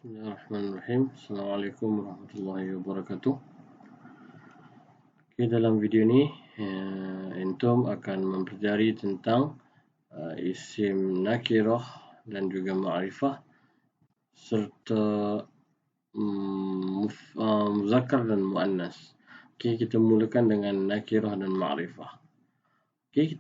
Bismillahirrahmanirrahim. Assalamualaikum warahmatullahi wabarakatuh. Okay, dalam video ni Antum akan mempelajari tentang isim nakirah dan juga ma'rifah serta muzakkar dan muannas. Okay, kita mulakan dengan nakirah dan ma'rifah. Okay,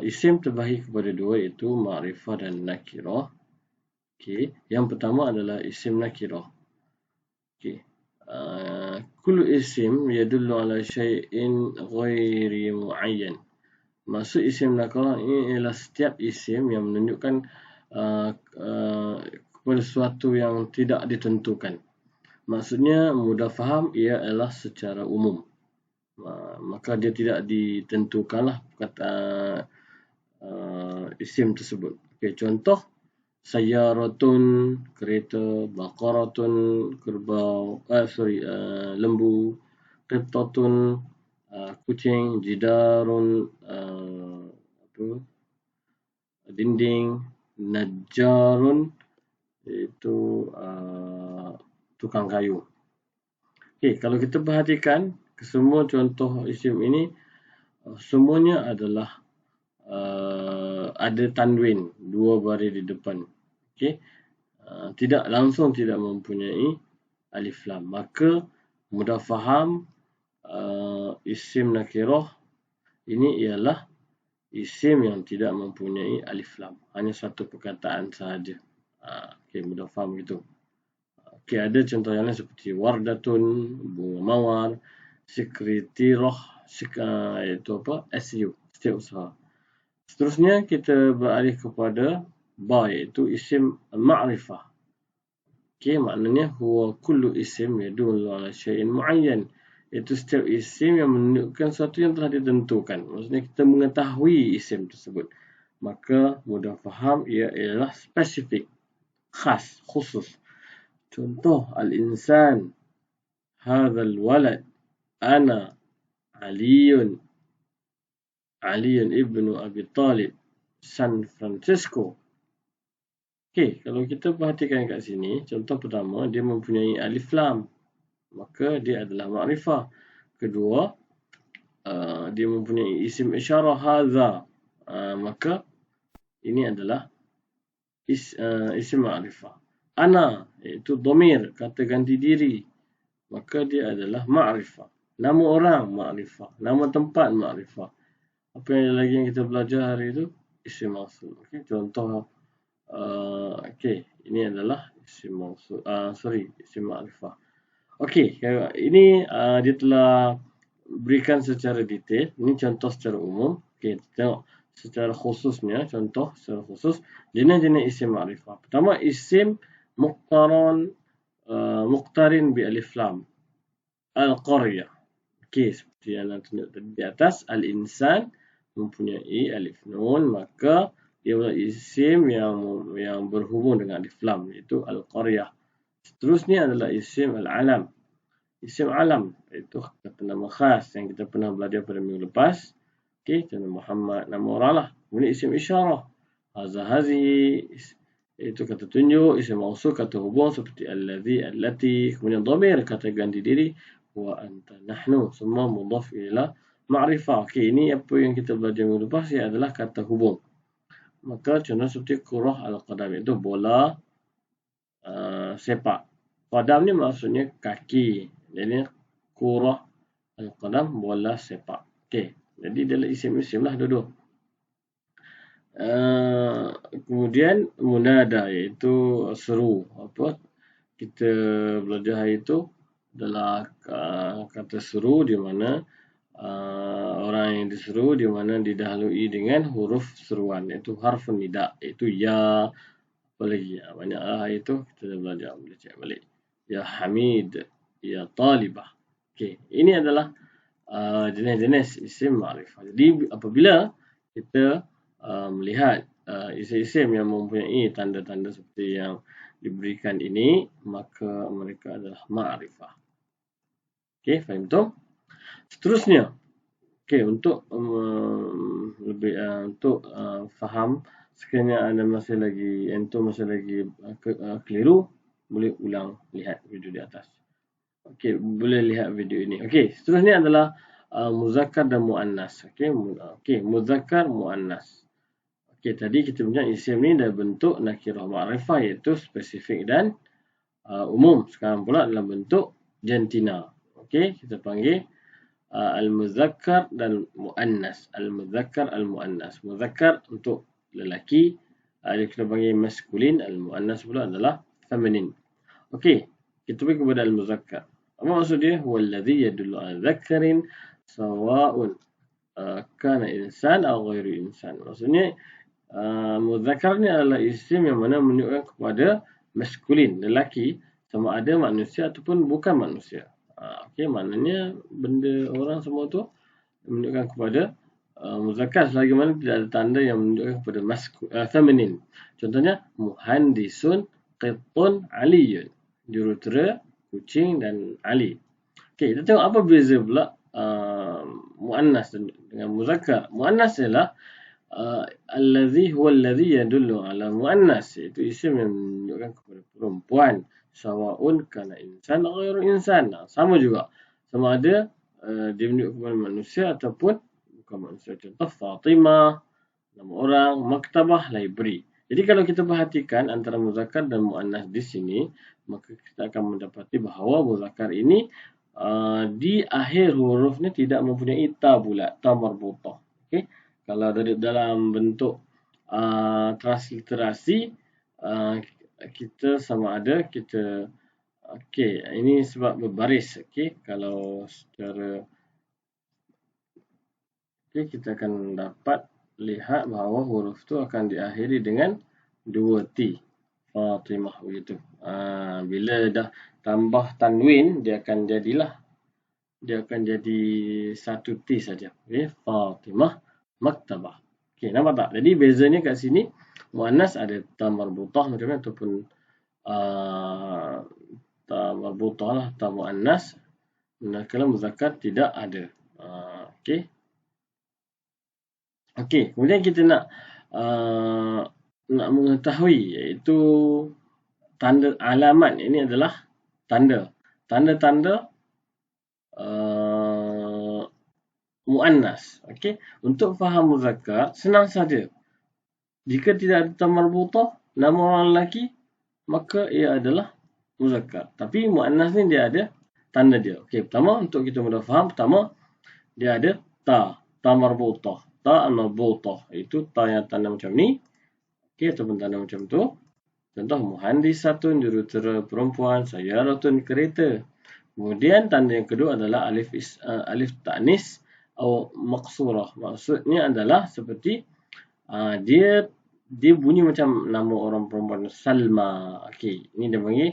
isim terbahagi kepada dua, iaitu ma'rifah dan nakirah. Okay, yang pertama adalah isim nakirah. Okay. Kullu isim yadullu ala syai'in ghairi mu'ayyan. Maksud isim nakirah ini ialah setiap isim yang menunjukkan kepada sesuatu yang tidak ditentukan. Maksudnya mudah faham, ia adalah secara umum. Maka dia tidak ditentukanlah kata isim tersebut. Okay, contoh sayyaratun, kereta, baqaratun, kerbau, lembu, qittatun, kucing, jidarun, dinding, najjarun, iaitu tukang kayu. Okay, kalau kita perhatikan semua contoh isim ini, semuanya adalah ada tanwin, dua baris di depan. Okay. Tidak mempunyai alif lam. Maka mudah faham, isim nakirah ini ialah isim yang tidak mempunyai alif lam. Hanya satu perkataan sahaja. Okay, mudah faham gitu. Okay, ada contoh yang lain seperti wardatun, bunga mawar, sekretirah, iaitu apa? SU, setiausaha. Seterusnya kita beralih kepada ba, iaitu isim ma'rifah. Okay, maknanya huwa kullu isim yadullu ala syai'in mu'ayyan. Itu setiap isim yang menunjukkan sesuatu yang telah ditentukan. Maksudnya kita mengetahui isim tersebut. Maka mudah faham, ia ialah spesifik, khas, khusus. Contoh al-insan, hadzal walad, ana aliyun, Aliun ibnu Abi Talib, San Francisco. Okey, kalau kita perhatikan kat sini, contoh pertama, dia mempunyai alif lam. Maka dia adalah ma'rifah. Kedua, dia mempunyai isim isyarah hadza. Maka ini adalah isim ma'rifah. Ana, iaitu dhamir, kata ganti diri. Maka dia adalah ma'rifah. Nama orang ma'rifah. Nama tempat ma'rifah. Apa yang lagi yang kita belajar hari itu? Isim mausul. Okay, contoh, ini adalah isim mausul. Isim ma'rifah. Okey, ini dia telah berikan secara detail. Ini contoh secara umum. Okey, tengok secara khususnya, contoh secara khusus jenis-jenis isim ma'rifah. Pertama, isim muqtarin bi alif lam. Al-qaryah. Okey, seperti yang tunjuk tadi di atas, al-insan mempunyai alif nun, maka dia adalah isim yang berhubung dengan alif lam, iaitu al-qaryah. Seterusnya adalah isim al-alam. Isim alam, iaitu kata nama khas yang kita pernah belajar pada minggu lepas. Okey, contoh Muhammad, nama orang lah. Kemudian isim isyarah, haza, hazi, iaitu kata tunjuk. Isim mausul, kata hubung seperti alladhi, allati. Kemudian dhamir, kata ganti diri, wa anta, nahnu. Semua mudhaf ila ma'rifah. Okey, ini apa yang kita belajar minggu lepas, ia adalah kata hubung. Maka contoh seperti kurah al-qadam, iaitu bola sepak. Qadam ni maksudnya kaki. Jadi kurah al-qadam, bola sepak. Okey, jadi dia adalah isim-isim lah dua-dua. Kemudian munada, iaitu seru. Apa kita belajar hari itu adalah kata seru, di mana orang yang diseru di mana didahului dengan huruf seruan, iaitu harfun nida, iaitu ya, apa lagi banyaklah itu kita dah belajar, boleh cek balik. Ya Hamid, ya Talibah. Okey, ini adalah jenis-jenis isim ma'rifah. Jadi apabila kita melihat isim-isim yang mempunyai tanda-tanda seperti yang diberikan ini, maka mereka adalah ma'rifah. Okey, faham tu? Seterusnya, untuk faham, sekiranya anda masih lagi keliru, boleh ulang lihat video di atas. Okey, boleh lihat video ini. Okey, seterusnya adalah muzakkar dan muannas. Okey, muzakkar muannas. Okey, tadi kita punya isim ni dah bentuk nakirah ma'rifah iaitu spesifik dan umum. Sekarang pula dalam bentuk jantina. Okey, kita panggil al-muzakkar dan muannas. Al-muzakkar al-muannas. Muzakkar untuk lelaki, kita panggil maskulin, al-muannas pula adalah feminin. Okey, kita pergi kepada al-muzakkar. Apa maksud dia? Huwallazi yadullu ala dzakarin sawa'un kana insan atau ghairu insan. Maksudnya muzakkar ni adalah isim yang mana menunjukkan kepada maskulin, lelaki, sama ada manusia ataupun bukan manusia. Okey, maknanya benda orang semua tu menunjukkan kepada muzakkar selagi mana tidak ada tanda yang menunjukkan kepada feminin. Contohnya muhandisun, qittun, aliyun. Jurutera, kucing dan Ali. Okey, kita tengok apa beza pula muannas dengan muzakkar. Muannas ialah allazi huwa allazi yadullu ala muannas, iaitu isim yang menunjukkan kepada perempuan. Sawa'un kana insan atau ghairu insan. Sama juga. Sama ada dia menunjukkan kepada manusia ataupun bukan manusia. Contoh Fatimah, nama orang, maktabah, library. Jadi kalau kita perhatikan antara muzakkar dan muannas di sini, maka kita akan mendapati bahawa muzakkar ini di akhir hurufnya tidak mempunyai ta bulat, ta marbutah. Okey, kalau dari dalam bentuk transliterasi kita sama ada kita ini sebab berbaris. Okey, kalau secara kita akan dapat lihat bahawa huruf tu akan diakhiri dengan 2 T. Fatimah begitu. Bila dah tambah tanwin, dia akan jadi 1 T saja. Okey, Fatimah, maktabah. Okey, nampak tak? Jadi bezanya kat sini muannas ada ta marbutah macam ni ataupun ta marbutah lah, ta muannas. Manakala muzakkar tidak ada. Okey. Okey, kemudian kita nak mengetahui iaitu tanda alamat. Ini adalah tanda. Tanda-tanda muannas. Okey, untuk faham muzakkar senang saja. Jika tidak ada ta marbutah, nama orang lelaki, maka ia adalah muzakkar. Tapi muannas ni dia ada tanda dia. Okey, pertama untuk kita mudah faham, pertama dia ada ta marbutah. Ta marbutah itu ta yang tanda macam ni. Okey, ataupun tanda macam tu. Contoh muhandisatun, jurutera perempuan, sayyaratun, kereta. Kemudian tanda yang kedua adalah alif ta'nis atau maqsurah. Maksudnya adalah seperti dia bunyi macam nama orang perempuan, Salma. Okey, ini dia panggil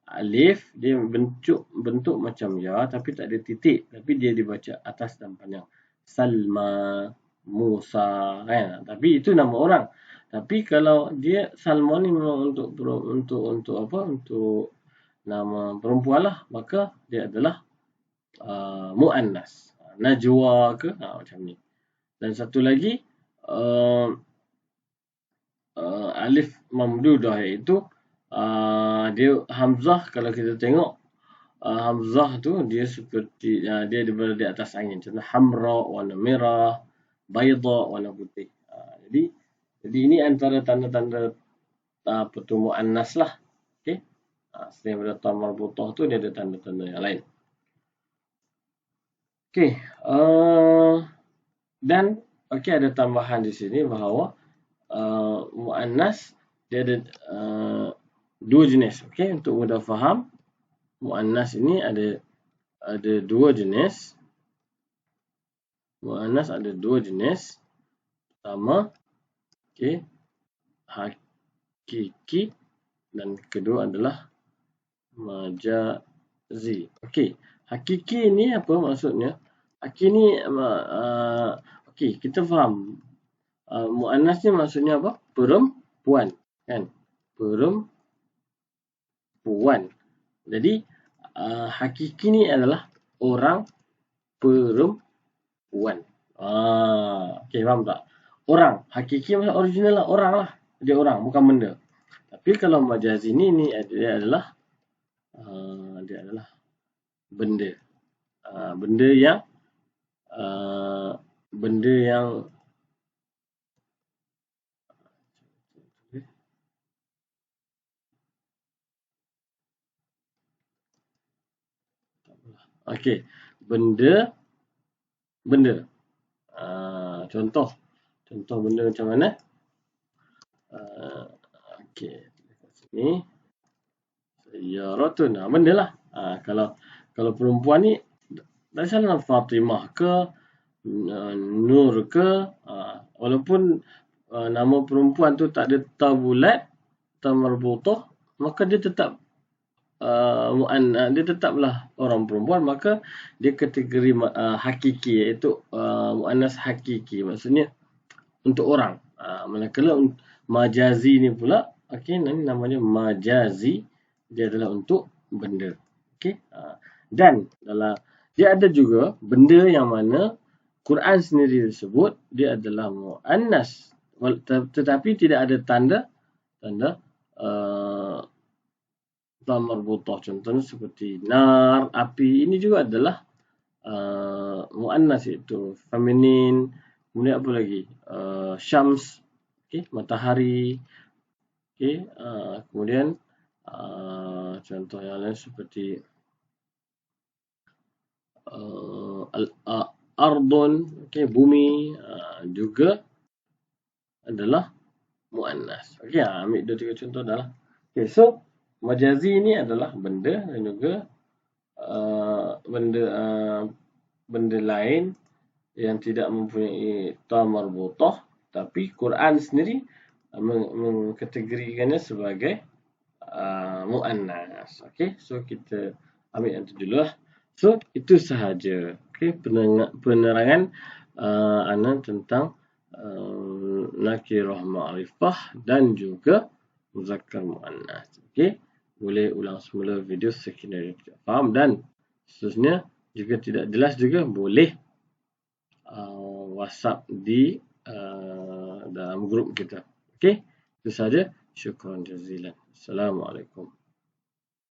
alif, dia bentuk macam ya tapi tak ada titik, tapi dia dibaca atas dan panjang. Salma, Musa, kan? Tapi itu nama orang. Tapi kalau dia Salma ni memang untuk apa? Untuk nama perempuan lah, maka dia adalah muannas. Najwa ke macam ni. Dan satu lagi alif mamdudah, iaitu dia hamzah. Kalau kita tengok hamzah tu dia seperti dia berada di atas angin. Contoh hamra, warna merah, bayda, warna putih. Jadi ini antara tanda-tanda muannas lah. Okey. Selain daripada ta marbutah tu dia ada tanda-tanda yang lain. Okey. Dan ada tambahan di sini bahawa muannas dia ada 2 jenis. Okey, untuk mudah faham, muannas ini ada 2 jenis. Muannas ada 2 jenis. Pertama, hakiki, dan kedua adalah majazi. Okey, hakiki ni apa maksudnya? Hakiki ni kita faham. Muannas ni maksudnya apa? Perempuan, kan? Perempuan. Jadi hakiki ni adalah orang perempuan. Okey, faham tak? Orang. Hakiki maksud original lah, orang lah. Dia orang, bukan benda. Tapi kalau majazi ni dia adalah dia adalah benda. Benda yang okey, benda. Contoh benda macam mana? Okey, dekat sini. Sayyaratun. Benda lah. Kalau perempuan ni, tak salah Fatimah ke, Nur ke, walaupun nama perempuan tu tak ada ta bulat, ta marbutah, maka dia tetap dia tetaplah orang perempuan, maka dia kategori hakiki, iaitu muannas hakiki, maksudnya untuk orang. Manakala majazi ni pula, okey, ini namanya majazi, dia adalah untuk benda. Okey, dan dia ada juga benda yang mana Quran sendiri disebut dia adalah muannas, tetapi tidak ada tanda marbutah, contohnya seperti nar, api. Ini juga adalah muannas, iaitu feminin. Kemudian apa lagi? Syams, okey, matahari. Okey, kemudian contoh yang lain seperti ardun, okey, bumi, juga adalah muannas. Okey, ambil 2-3 contoh dah lah. Okey, so majazi ni adalah benda dan juga benda lain yang tidak mempunyai ta marbutah, tapi Quran sendiri mengkategorikannya sebagai muannas. Okey, so kita ambil yang tu dulu lah. So itu sahaja, okey, penerangan ana tentang nakirah ma'rifah dan juga muzakkar muannas. Okey, boleh ulang semula video sekiranya tidak faham, dan seterusnya jika tidak jelas juga boleh WhatsApp di dalam grup kita. Okey, itu sahaja. Syukran jazilan. Assalamualaikum.